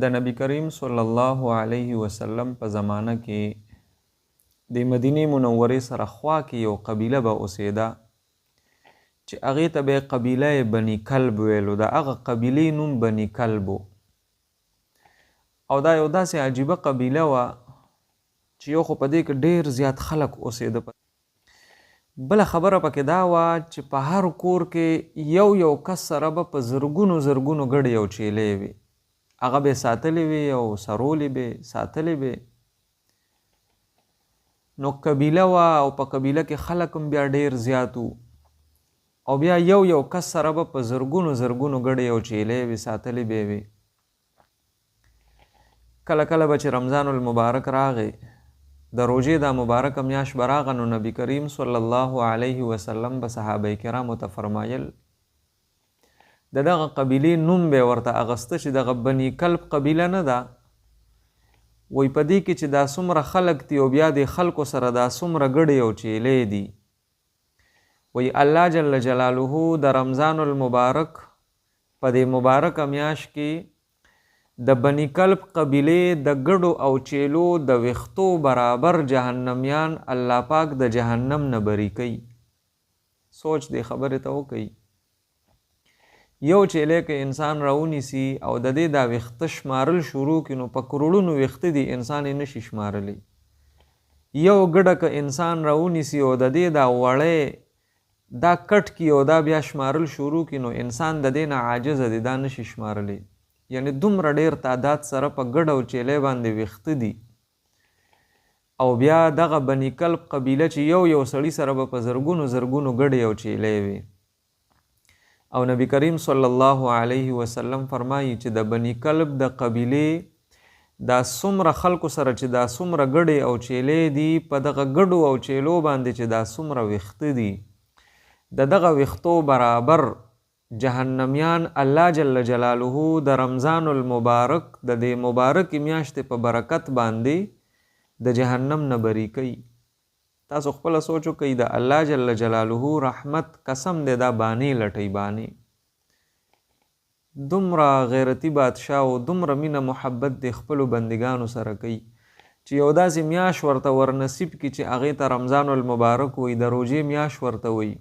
د نبی کریم صلی الله علیه وسلم په زمانه کې د مدینه منورې سره خوا کې یو قبیله به اوسېده چې هغې ته به قبیله بني کلب ویلو. د هغه قبیلې نوم بني کلب و او دا یو داسې عجیبه قبیله وه چې یو خو په دې کې ډېر زیات خلک اوسېده. بله خبره پکې دا وه چې په هر کور کې یو کس سره به په زرګونو ګډې او چیلې وي. هغه به ساتلې وي او سرولې به ساتلې وي. نو قبیله وه او په قبیله کې خلک هم بیا ډېر زیات وو او بیا یو کس سره به په زرګونو ګډې او چیلې وي ساتلې به وي. کله کله به چې رمضان المبارک راغی د روژې دا مبارکه میاشت به راغه نو نبی کریم صلی الله علیه وسلم به صحابه کرامو ته فرمایل د دغه قبیلې نوم به ورته اغسته چې دغه بني کلب قبیله نه ده وی په دې کې چې دا څومره خلک دي او بیا د خلکو سره دا څومره ګډې او چیلې دي وی الله جل جلاله د رمضان المبارک په دې مبارکه میاشت کې د بني کلب قبیلې د ګډو او چیلو د ویختو برابر جهنمیان الله پاک د جهنم نه بری کوي. سوچ دې خبرې ته وکړي. یو چیلې که انسان راونیسي او د دې دا ویخته شمارل شروع کړي نو په کروڑونو ویخته دي انسان یې نشي شمارلی. یو ګډه که انسان راونیسي او د دې دا وړی دا کټ کړي او دا بیا شمارل شروع کړي نو انسان د دې نه عاجزه دی، دا نشي شمارلی. یعنی دومره ډیر تعداد سره په ګډ او چیلې باندې ویخته دي او بیا دغه بني کلب قبیله چې یو سړي سره به په زرګونو ګډې او چیلې وي. او نبی کریم صلی الله علیه وسلم فرمایي چې د بني کلب د قبیلې دا څومره خلکو سره چې دا څومره ګډې او چیلې دي په دغه ګډو او چیلو باندې چې دا څومره ویخته دي د دغه ویختو برابر جهنمیان الله جل جلاله د رمضان المبارک د دې مبارک میاشتې په برکت باندې د جهنم نه بری کوي. تاسو خپل سوچو کوي د الله جل جلاله رحمت قسم دې دا بانی لټي بانی دومره غیرتی بادشاه او دومره مینه محبت د خپل بندگانو سره کوي چې یو داسې میاش ورته ورنصیب کی چې هغه ته رمضان المبارک وي د روزې میاش ورته وي.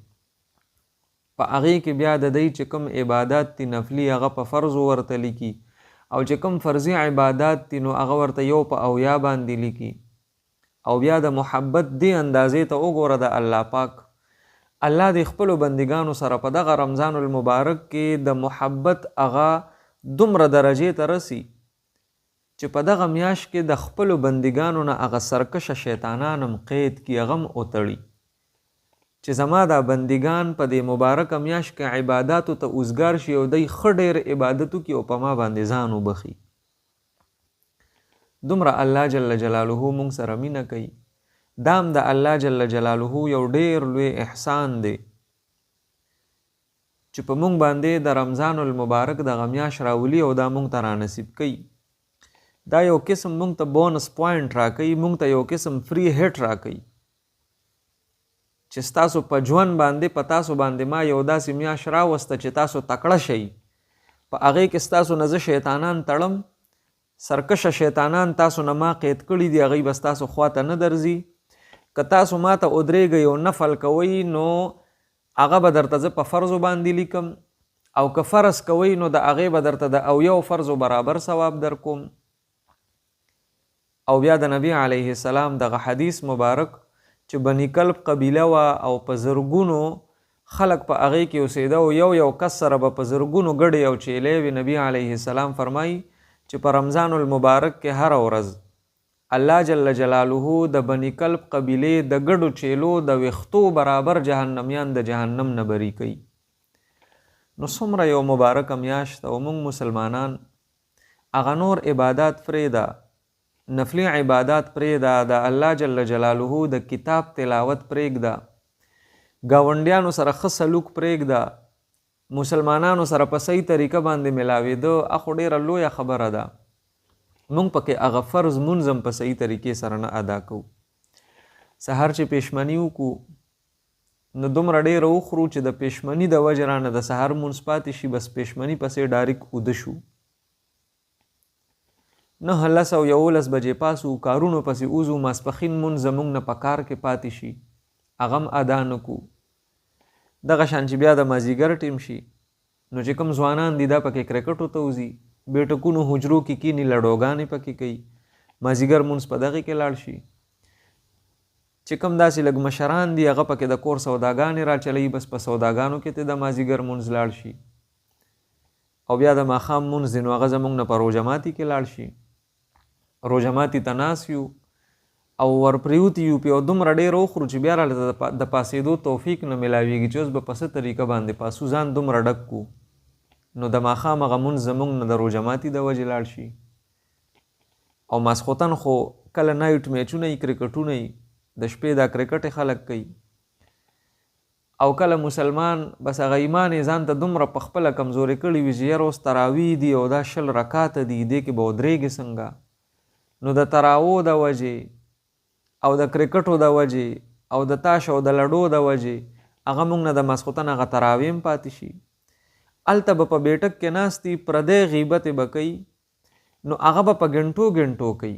په هغې کې بیا د دی چې کوم عبادات دي نفلي هغه په فرض ورته لیکي او چې کوم فرضي عبادات دي نو هغه ورته یو په اویا باندې لیکي. او بیا د محبت دی اندازې ته وګوره د الله پاک الله د خپلو بندګانو سره په دغه رمضان المبارک کې د محبت هغه دومره درجې ته رسي چې په دغه میاشت کې د خپلو بندګانو نه هغه سرکشه شیطانان هم قید کي هغه هم وتړي چې زما دا بندگان په دې مبارکه میاشت کې عباداتو ته اوزګار شي او دی ښه ډېر عبادتو کې او په ما باندې ځان وبخي. دومره الله جل جلاله مونږ سره مینه کوي. دام د الله جل جلاله یو ډېر لوی احسان دی چې په مونږ باندې د رمضان المبارک دغه میاشت راولي او دا مونږ ته رانصیب کوي. دا یو قسم مونږ ته بونس پوینټ راکوي، مونږ ته یو قسم فری هټ راکوي چې ستاسو په ژوند باندې په تاسو باندې ما یو داسې میاشت راوسته چې تاسو تکړه شئ. په هغې کې ستاسو نه زه شیطانان تړم، سرکشه شیطانان تاسو نه ما قید کړي دي، هغوی به ستاسو خوا ته نه درځي. که تاسو ما ته ودرېږئ او نفل کوئ نو هغه به درته زه په فرضو باندې لیکم او که فرض کوئ نو د هغې به درته د اویو فرضو برابر ثواب در کوم. او بیا د نبی علیه السلام دغه حدیث مبارک چې بني کلب قبیله وه او په زرګونو خلق په هغې کې اوسېده او یو کس سره به په زرګونو ګډې او چیلې وي. نبی علیه السلام فرمایي چې په رمضان المبارک کې هره ورځ الله جل جلاله د بني کلب قبیلې د ګډو چیلو د ویختو برابر جهنمیان د جهنم نه بری کوي. نو څومره یو مبارکه میاشت او موږ مسلمانان هغه نور عبادات پرېږده، نفلی عبادات پرېږده، د الله جل جلاله د کتاب تلاوت پرېږده، ګاونډیانو سره ښه سلوک پرېږده، مسلمانانو سره په صحیح طریقه باندې ملاوېده. اخو ډېره لویه خبره ده. مونږ پکې هغه فرض مونځ هم په صحیح طریقې سره نه ادا کوو. سهار چې پېشمني وکړو نو دومره ډېره وخورو چې د پېشمني د وجې رانه د سهار مونځ پاتې شي، بس پېشمني پسې ډایرک اوده شو. 9:11 بجې پاسو کارونو پسې اوزو ماسپخین مونځ زمونږ نه په کار کې پاتې شي هغه هم ادا نه کو. دغه شان چې بیا د مازدیګر ټیم شي نو چې کوم ځوانان دي دا پکې کرکټو ته وځي بیټکونو حجرو کې کینی لډوګانې پکې کوي مازدیګر مونځ په دغه کې لاړ شي. چې کوم داسې لږ مشران دي هغه پکې د کور سوداګانې را چلی بس په سوداګانو کې ته د مازدیګر مونځ لاړ شي او بیا د ماښام مونځ دی نو هغه زمونږ نه په روژه ماتي کې لاړ شي. روژه ماتي ته ناست یو او ورپریوتي یو په دومره ډېر وخورو چې بیا راله د پاسېدو توفیق نه میلاویږي چې اوس به په څه طریقه باندې پاسو ځان دومره ډک کو نو د ماښام هغه مونځ زمونږ نه د روژه ماتي د وجې لاړ شي. او ماسخوتن خو کله نایټ میچونه یي کرکټونه یي د شپې دا کرکټ خلک کوي او کله مسلمان بس هغه ایمان یې ځان ته دومره په خپله کمزورې کړي وي چې یاره اوس تراویح دي او دا 20 رکاته دي دې کې به ودرېږي څنګه نو د تراوو د وجې او د کرکټو د وجې او د تاش او د لډو د وجې هغه موږ نه د ماسخوتن هغه تراویح هم پاتې شي. هلته به په بیټک کې ناستي پردی غیبتې به کوي نو هغه به په ګنټو کوي.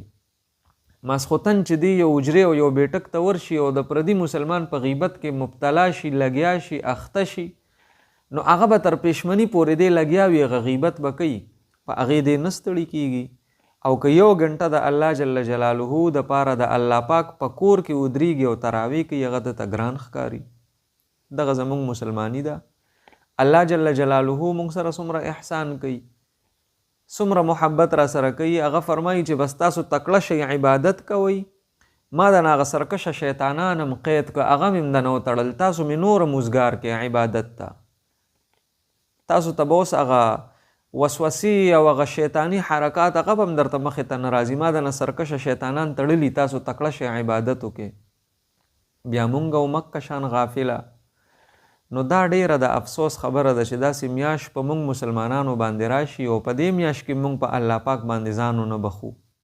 ماسخوتن چې دی یو اجرې او یو بیټک ته ورشي او د پردي مسلمان په غیبت کې مبتلا شي لګیا شي اخته شي نو هغه به تر پېشمني پورې دی لګیا وي هغه غیبت به کوي په هغې دی نه ستړي کېږي. او که 1 غنټه د الله جل جلاله د پاره د الله پاک په کور کې ودرېږي او تراویح کوي هغه ته ګران ښکاري. دغه زموږ مسلمانی ده. الله جل جلاله موږ سره څومره احسان کوي څومره محبت را سره کوي. هغه فرمایي چې بس تاسو تکړه شئ عبادت کوئ ما د هغه سرکشه شیطانان هم قید که هغه مې هم دنه وتړل تاسو مې نور مزګار کې عبادت ته تاسو ته به اوس هغه وسوسې او هغه شیطاني حرکات هغه به هم درته مخې ته نه راځي ما د نه سرکشه شیطانان تړلي تاسو تکړه شئ عبادت وکې. بیا مونږ او مکه شان غافله نو دا ډیره د افسوس خبره ده چې داسې میاشت په موږ مسلمانانو باندې راشي او په دې میاشت کې موږ په الله پاک باندې ځان نه بخو.